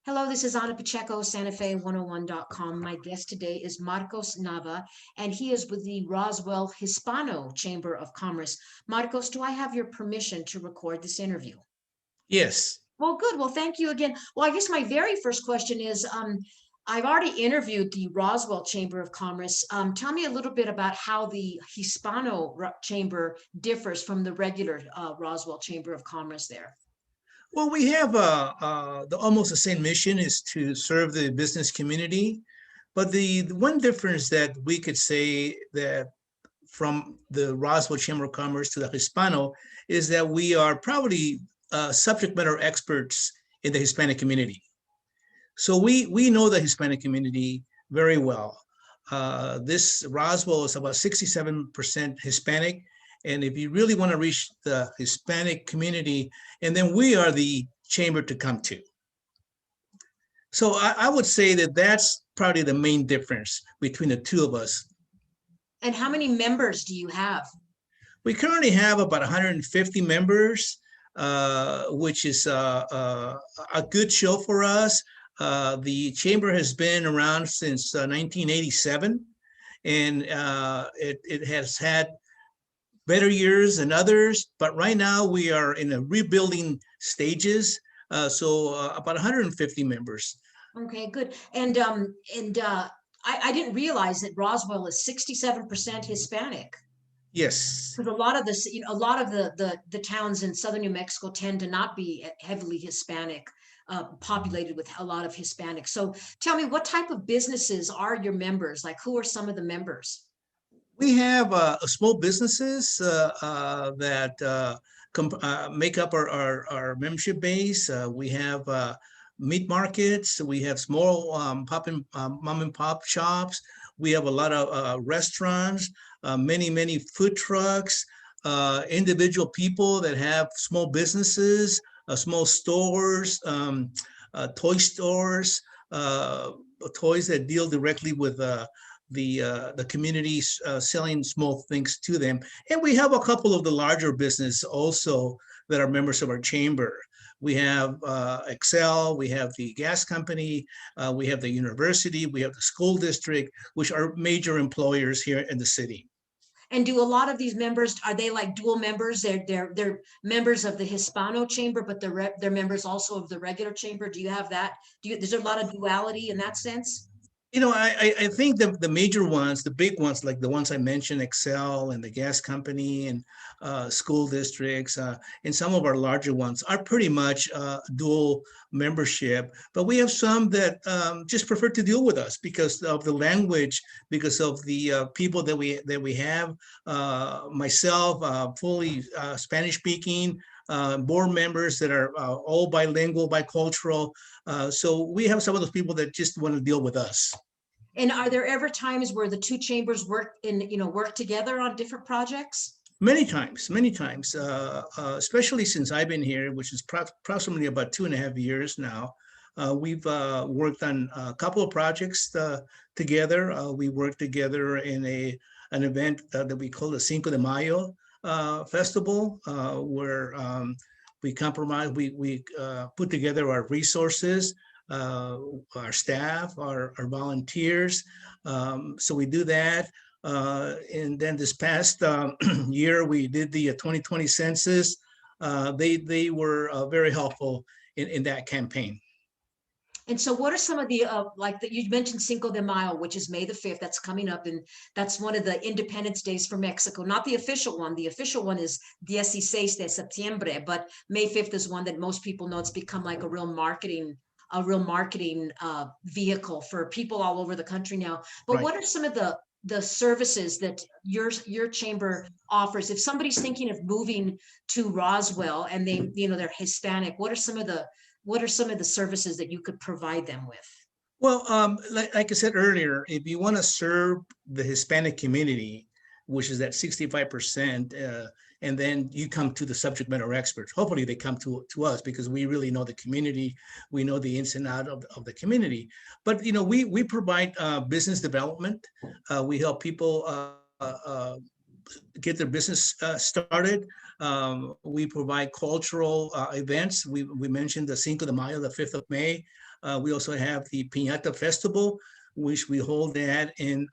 Hello, this is Ana Pacheco, Santa Fe 101.com. My guest today is Marcos Nava, and he is with the Roswell Hispano Chamber of Commerce. Marcos, do I have your permission to record this interview? Yes. Well, good. Well, thank you again. Well, I guess my very first question is, I've already interviewed the Roswell Chamber of Commerce. Tell me a little bit about how the Chamber differs from the regular Roswell Chamber of Commerce there. Well, we have almost the same mission is to serve the business community. But the one difference that we could say that from the Roswell Chamber of Commerce to the Hispano is that we are probably subject matter experts in the Hispanic community. So we know the Hispanic community very well. This Roswell is about 67% Hispanic. And if you really want to reach the Hispanic community, and then we are the chamber to come to. So I would say that that's probably the main difference between the two of us. And how many members do you have? We currently have about 150 members, which is a good show for us. The chamber has been around since 1987, and it has had better years than others, but right now we are in a rebuilding stages. So about 150 members. Okay, good. And I didn't realize that Roswell is 67% Hispanic. Yes. Because a lot of this, a lot of the towns in southern New Mexico tend to not be heavily Hispanic, populated with a lot of Hispanics. So tell me, what type of businesses are your members? Like, who are some of the members? We have small businesses that make up our membership base. We have meat markets. We have small mom and pop shops. We have a lot of restaurants, many food trucks, individual people that have small businesses, small stores, toy stores, toys that deal directly with the community, selling small things to them. And we have a couple of the larger business also that are members of our chamber. We have Excel, we have the gas company, we have the university, we have the school district, which are major employers here in the city. And do a lot of these members, are they like dual members? They're members of the Hispano chamber, but they're members also of the regular chamber. Do you have that? Is there a lot of duality in that sense? You know, I think the major ones, the big ones, like the ones I mentioned, Excel and the gas company and school districts, and some of our larger ones are pretty much dual membership. But we have some that just prefer to deal with us because of the language, because of the people that we have. Myself, fully Spanish speaking. Board members that are all bilingual, bicultural. So we have some of those people that just want to deal with us. And are there ever times where the two chambers work together on different projects? Many times, especially since I've been here, which is approximately about 2.5 years now. We've worked on a couple of projects together. We worked together in an event that we call the Cinco de Mayo festival, where we compromise, we put together our resources, our staff, our volunteers. So we do that. And then this past year, we did the 2020 census. They were very helpful in that campaign. And so what are some of the, you mentioned Cinco de Mayo, which is May the 5th, that's coming up, and that's one of the Independence Days for Mexico, not the official one. The official one is 16 de septiembre, but May 5th is one that most people know. It's become like a real marketing vehicle for people all over the country now. But right. What are some of the services that your chamber offers? If somebody's thinking of moving to Roswell and they're Hispanic, what are some of the services that you could provide them with? Well, like I said earlier, if you want to serve the Hispanic community, which is that 65%, and then you come to the subject matter experts. Hopefully they come to us because we really know the community. We know the ins and outs of the community. But, we provide business development. We help people get their business started. We provide cultural events. We mentioned the Cinco de Mayo, the 5th of May. We also have the Piñata Festival, which we hold that in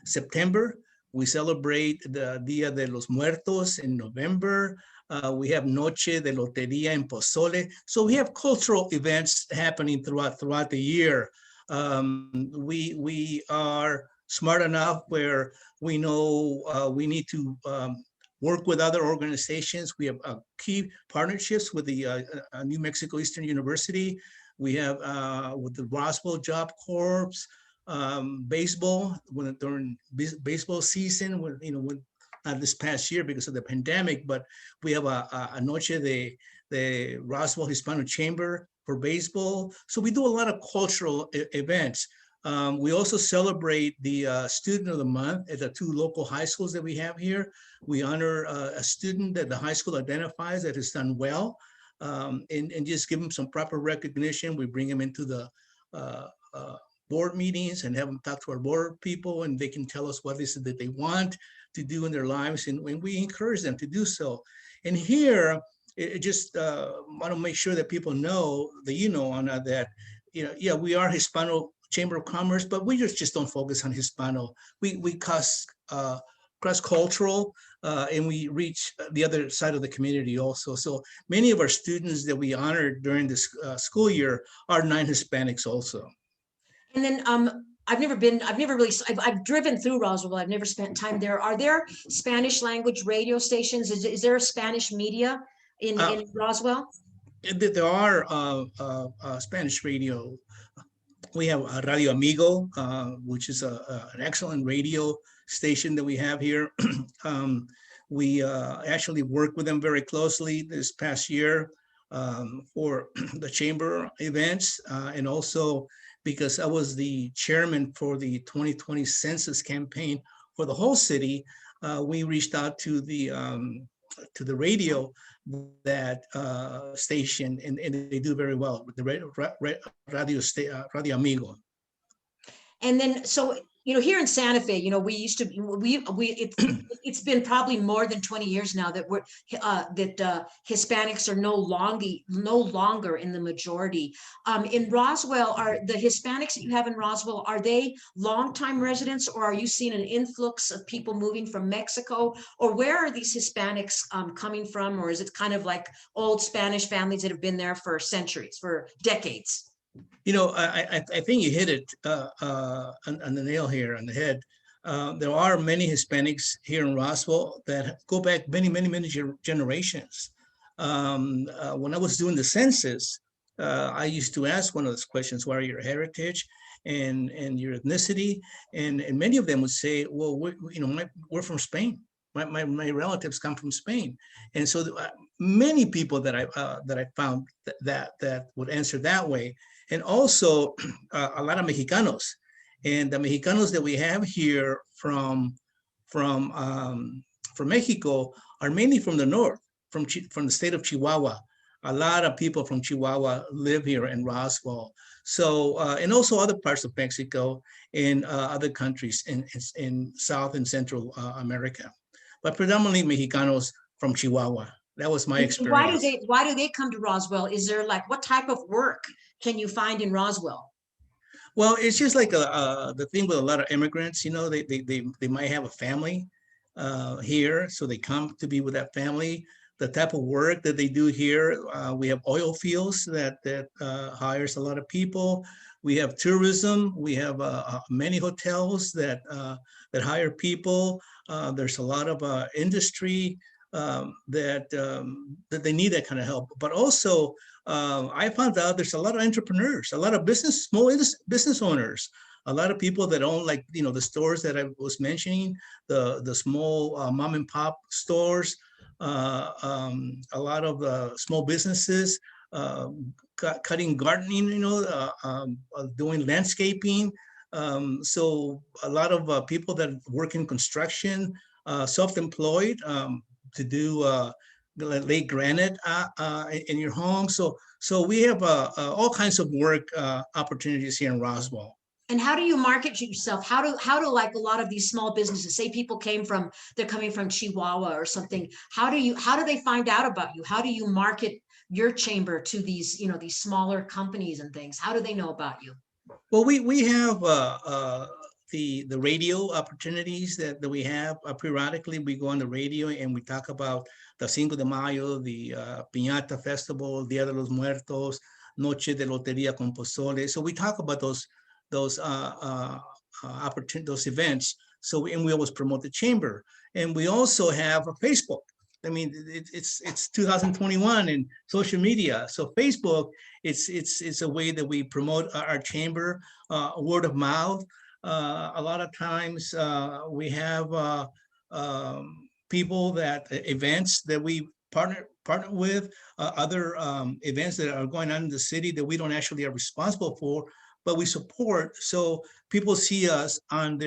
September. We celebrate the Dia de los Muertos in November. We have Noche de Loteria in Pozole. So we have cultural events happening throughout the year. We are smart enough where we know we need to work with other organizations. We have key partnerships with the New Mexico Eastern University. We have with the Roswell Job Corps, baseball during baseball season. Not this past year because of the pandemic, but we have a Noche de Roswell Hispano Chamber for baseball. So we do a lot of cultural events. We also celebrate the Student of the Month at the 2 local high schools that we have here. We honor a student that the high school identifies that has done well, and just give them some proper recognition. We bring them into the board meetings and have them talk to our board people, and they can tell us what it is that they want to do in their lives, and we encourage them to do so. And here, it just want to make sure that people know that, Ana, that, yeah, we are Hispano Chamber of Commerce, but we just don't focus on Hispano. We cross-cultural, and we reach the other side of the community also. So many of our students that we honored during this school year are non-Hispanics also. And then I've driven through Roswell. I've never spent time there. Are there Spanish language radio stations? Is there a Spanish media in Roswell? There are Spanish radio. We have Radio Amigo, which is an excellent radio station that we have here. We actually work with them very closely this past year for the chamber events, and also because I was the chairman for the 2020 census campaign for the whole city. We reached out to the radio that station, and they do very well with the Radio Amigo. And then, so, here in Santa Fe, we used to, it's been probably more than 20 years now that Hispanics are no longer in the majority. In Roswell, are the Hispanics that you have in Roswell, are they longtime residents, or are you seeing an influx of people moving from Mexico? Or where are these Hispanics coming from? Or is it kind of like old Spanish families that have been there for centuries, for decades? I think you hit it on the nail here, on the head. There are many Hispanics here in Roswell that go back many generations. When I was doing the census, I used to ask one of those questions: what are your heritage and your ethnicity? And many of them would say, well, we're from Spain. My relatives come from Spain. And so many people that I found that would answer that way. And also a lot of Mexicanos, and the Mexicanos that we have here from Mexico are mainly from the north, from the state of Chihuahua. A lot of people from Chihuahua live here in Roswell. So and also other parts of Mexico and other countries in South and Central America, but predominantly Mexicanos from Chihuahua. That was my experience. Why do they come to Roswell? Is there what type of work can you find in Roswell? Well, it's just like the thing with a lot of immigrants, they might have a family here, so they come to be with that family. The type of work that they do here, we have oil fields that hires a lot of people. We have tourism. We have many hotels that hire people. There's a lot of industry that they need that kind of help. But also, I found out there's a lot of entrepreneurs, a lot of small business owners, a lot of people that own, like, the stores that I was mentioning, the small mom and pop stores, a lot of small businesses, cutting gardening, doing landscaping. So a lot of people that work in construction, self-employed, to do lay granite in your home. So we have all kinds of work opportunities here in Roswell. And how do you market yourself? How do like a lot of these small businesses, say people they're coming from Chihuahua or something. How do they find out about you? How do you market your chamber to these, these smaller companies and things? How do they know about you? Well, we have the radio opportunities that we have periodically. We go on the radio and we talk about the Cinco de Mayo, the Piñata Festival, Dia de los Muertos, Noche de Lotería con Pozole. So we talk about those events. So and we always promote the chamber, and we also have a Facebook. I mean, it's 2021 and social media. So Facebook, it's a way that we promote our chamber, word of mouth. A lot of times we have people events that we partner with, other events that are going on in the city that we don't actually are responsible for, but we support. So people see us on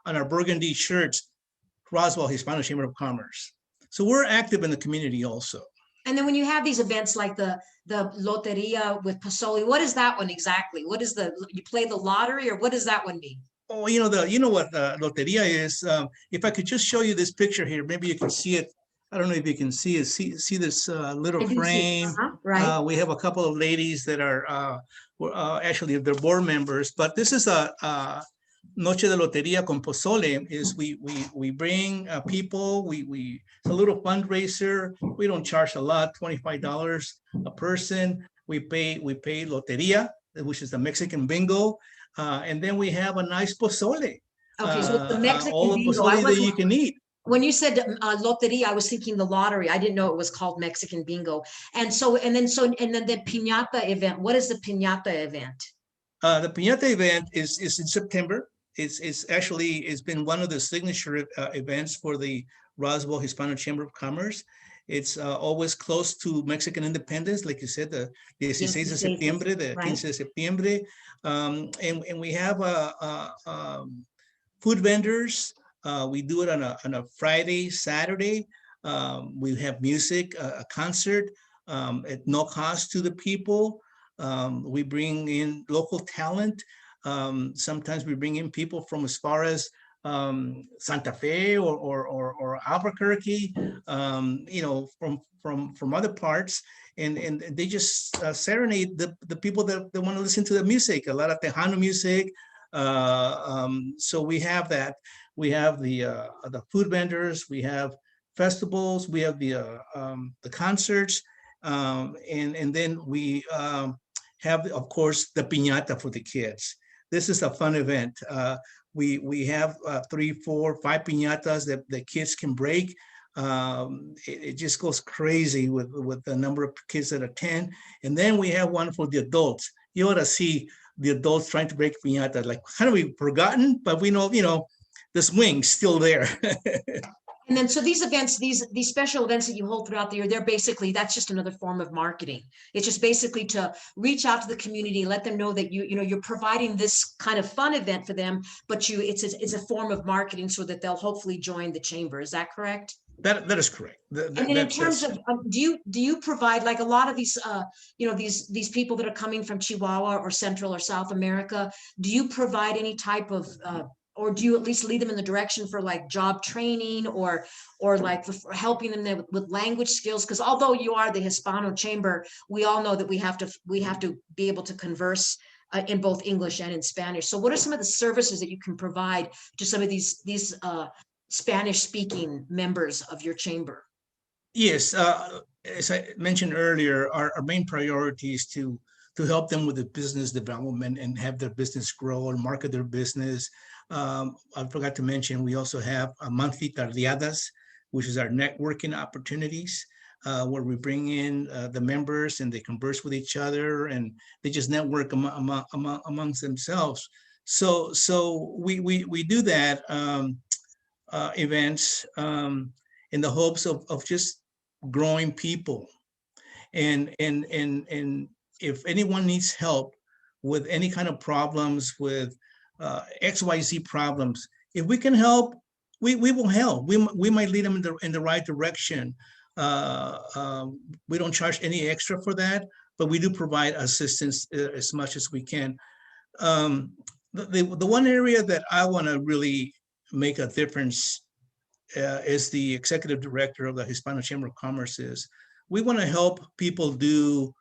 our burgundy shirts, Roswell Hispano Chamber of Commerce. So we're active in the community also. And then when you have these events like the Loteria with Pasoli, what is that one exactly? What is you play the lottery, or what does that one mean? Oh, you know what Loteria is. If I could just show you this picture here, maybe you can see it. I don't know if you can see it. See this little frame. Right. We have a couple of ladies that are actually they're board members, but this is a Noche de Lotería con Pozole. Is we bring people. It's a little fundraiser. We don't charge a lot, $25 a person. We pay Loteria, which is the Mexican bingo. And then we have a nice pozole. Okay, so the Mexican all the bingo, pozole that you can eat. When you said loteria, I was thinking the lottery. I didn't know it was called Mexican bingo. And then the piñata event. What is the piñata event? The piñata event is in September. It's been one of the signature events for the Roswell Hispano Chamber of Commerce. It's always close to Mexican independence, like you said, the 16 de septiembre, the 15 de septiembre. And we have food vendors. We do it on a Friday, Saturday. We have music, a concert at no cost to the people. We bring in local talent. Sometimes we bring in people from as far as Santa Fe or Albuquerque, from other parts, and they just serenade the people that want to listen to the music. A lot of Tejano music. So we have that. We have the food vendors. We have festivals. We have the concerts, and then we have, of course, the piñata for the kids. This is a fun event. We have 3, 4, 5 piñatas that the kids can break. It just goes crazy with the number of kids that attend. And then we have one for the adults. You ought to see the adults trying to break piñata. Like, kind of we've forgotten, but we know, the swing's still there. And then, so these events, these special events that you hold throughout the year, that's just another form of marketing. It's just basically to reach out to the community, let them know that you're providing this kind of fun event for them, but it's a form of marketing so that they'll hopefully join the chamber. Is that correct? That is correct. And then in terms of, do you provide, like a lot of these, these people that are coming from Chihuahua or Central or South America, do you provide any type of, or do you at least lead them in the direction for like job training or like for helping them with language skills? Because although you are the Hispano chamber, we all know that we have to be able to converse in both English and in Spanish. So what are some of the services that you can provide to some of these Spanish speaking members of your chamber? Yes, as I mentioned earlier, our main priority is to help them with the business development and have their business grow and market their business. I forgot to mention, we also have a monthly tardeadas, which is our networking opportunities, where we bring in the members and they converse with each other and they just network amongst themselves. So we do that events in the hopes of just growing people. And if anyone needs help with any kind of problems with XYZ problems, if we can help, we will help. We might lead them in the right direction. We don't charge any extra for that, but we do provide assistance as much as we can. The one area that I want to really make a difference as the executive director of the Hispano Chamber of Commerce is we want to help people do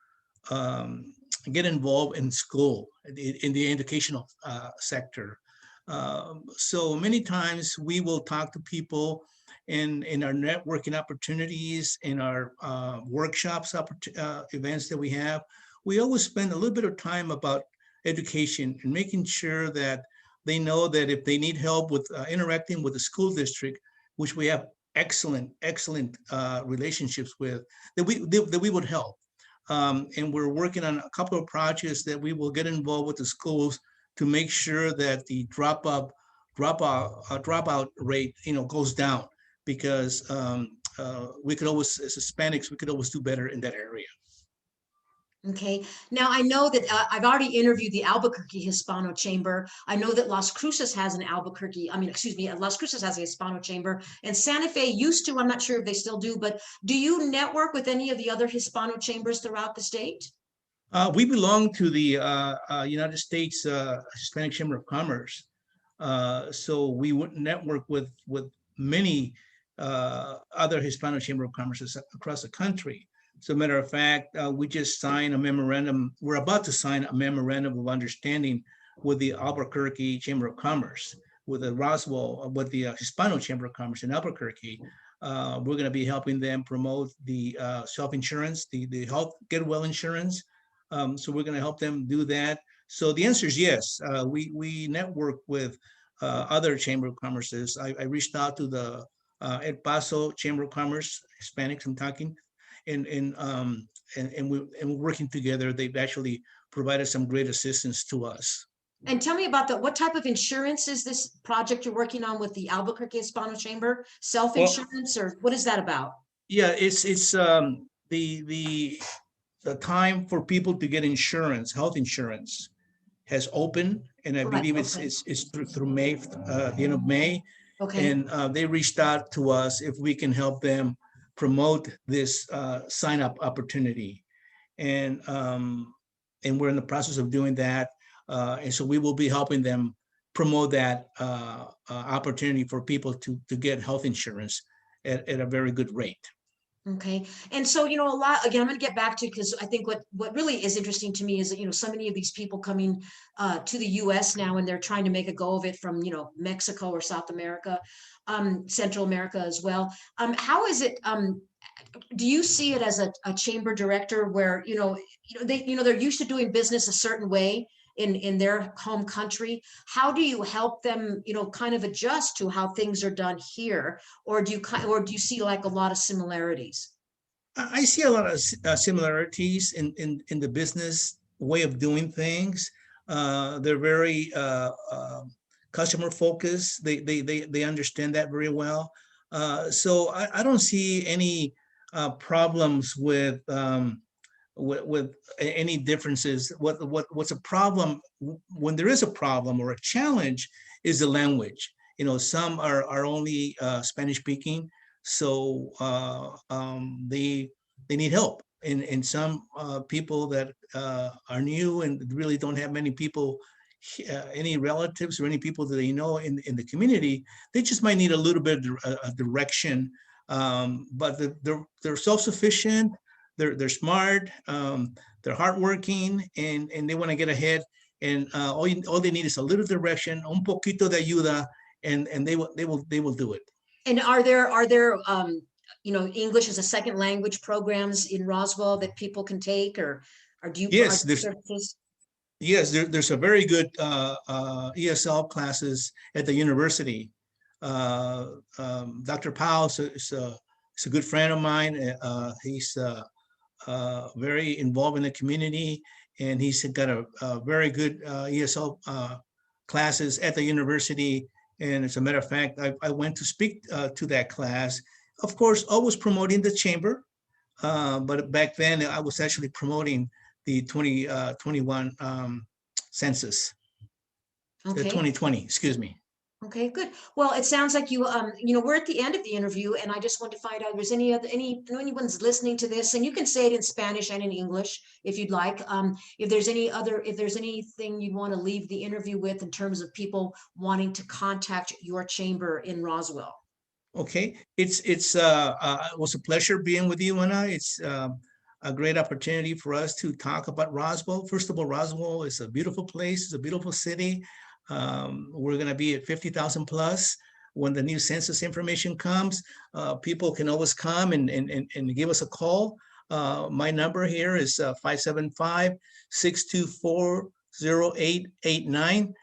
get involved in school in the educational sector. So many times we will talk to people in our networking opportunities, in our workshops, events that we have. We always spend a little bit of time about education and making sure that they know that if they need help with interacting with the school district, which we have excellent relationships with, that we would help. And we're working on a couple of projects that we will get involved with the schools to make sure that the dropout rate, goes down, because we could always, as Hispanics, we could always do better in that area. Okay, now I know that I've already interviewed the Albuquerque Hispano Chamber. I know that Las Cruces has an Las Cruces has a Hispano Chamber, and Santa Fe used to, I'm not sure if they still do, but do you network with any of the other Hispano chambers throughout the state? We belong to the United States Hispanic Chamber of Commerce. So we would network with many other Hispano Chamber of Commerce across the country. As a matter of fact, we just signed a memorandum. We're about to sign a memorandum of understanding with the Albuquerque Chamber of Commerce, with the Roswell, with the Hispano Chamber of Commerce in Albuquerque. We're going to be helping them promote the self-insurance, the health get well insurance. So we're going to help them do that. So the answer is yes. We network with other Chamber of Commerces. I reached out to the El Paso Chamber of Commerce, Hispanics I'm talking, and we're working together. They've actually provided some great assistance to us. And tell me about what type of insurance is this project you're working on with the Albuquerque Hispano Chamber? Self-insurance, or what is that about? Yeah, it's the time for people to get insurance, health insurance, has opened, and I believe it's through May, the end of May. Okay. And they reached out to us if we can help them promote this sign up opportunity, and we're in the process of doing that, and so we will be helping them promote that opportunity for people to get health insurance at a very good rate. Okay. And so, a lot, again, I'm going to get back to, because I think what really is interesting to me is that, so many of these people coming to the US now, and they're trying to make a go of it from, Mexico or South America, Central America as well. How is it, do you see it as a chamber director where, they're used to doing business a certain way in their home country? How do you help them, kind of adjust to how things are done here? Or do you see like a lot of similarities? I see a lot of similarities in the business way of doing things. They're very customer focused. They understand that very well. So I don't see any problems with any differences. What's a problem when there is a problem or a challenge is the language. Some are only Spanish speaking, so they need help. And some people that are new and really don't have many people, any relatives or any people that they know in the community, they just might need a little bit of direction. But they're self-sufficient. They're smart, they're hardworking, and they want to get ahead. And all they need is a little direction, un poquito de ayuda, and they will do it. And are there English as a second language programs in Roswell that people can take, or do you? Yes, there's a very good ESL classes at the university. Dr. Powell is a good friend of mine. He's very involved in the community, and he's got a very good ESL classes at the university. And as a matter of fact, I went to speak to that class. Of course, always promoting the chamber, but back then I was actually promoting the 2021 census, okay. The 2020, excuse me. Okay, good. Well, it sounds like you, we're at the end of the interview, and I just want to find out if there's anyone's listening to this, and you can say it in Spanish and in English if you'd like. If there's anything you'd want to leave the interview with in terms of people wanting to contact your chamber in Roswell. Okay, it was a pleasure being with you, Anna. It's a great opportunity for us to talk about Roswell. First of all, Roswell is a beautiful place. It's a beautiful city. We're going to be at 50,000 plus. When the new census information comes, people can always come and give us a call. My number here is 575-624-0889.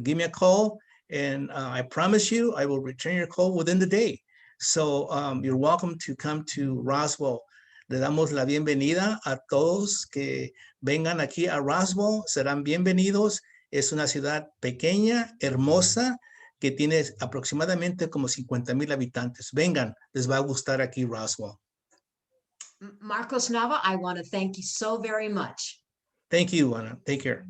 Give me a call. And I promise you, I will return your call within the day. So you're welcome to come to Roswell. Le damos la bienvenida a todos que vengan aquí a Roswell. Serán bienvenidos. Es una ciudad pequeña, hermosa, que tiene aproximadamente como 50,000 habitantes. Vengan, les va a gustar aquí Roswell. Marcos Nava, I want to thank you so very much. Thank you, Ana. Take care.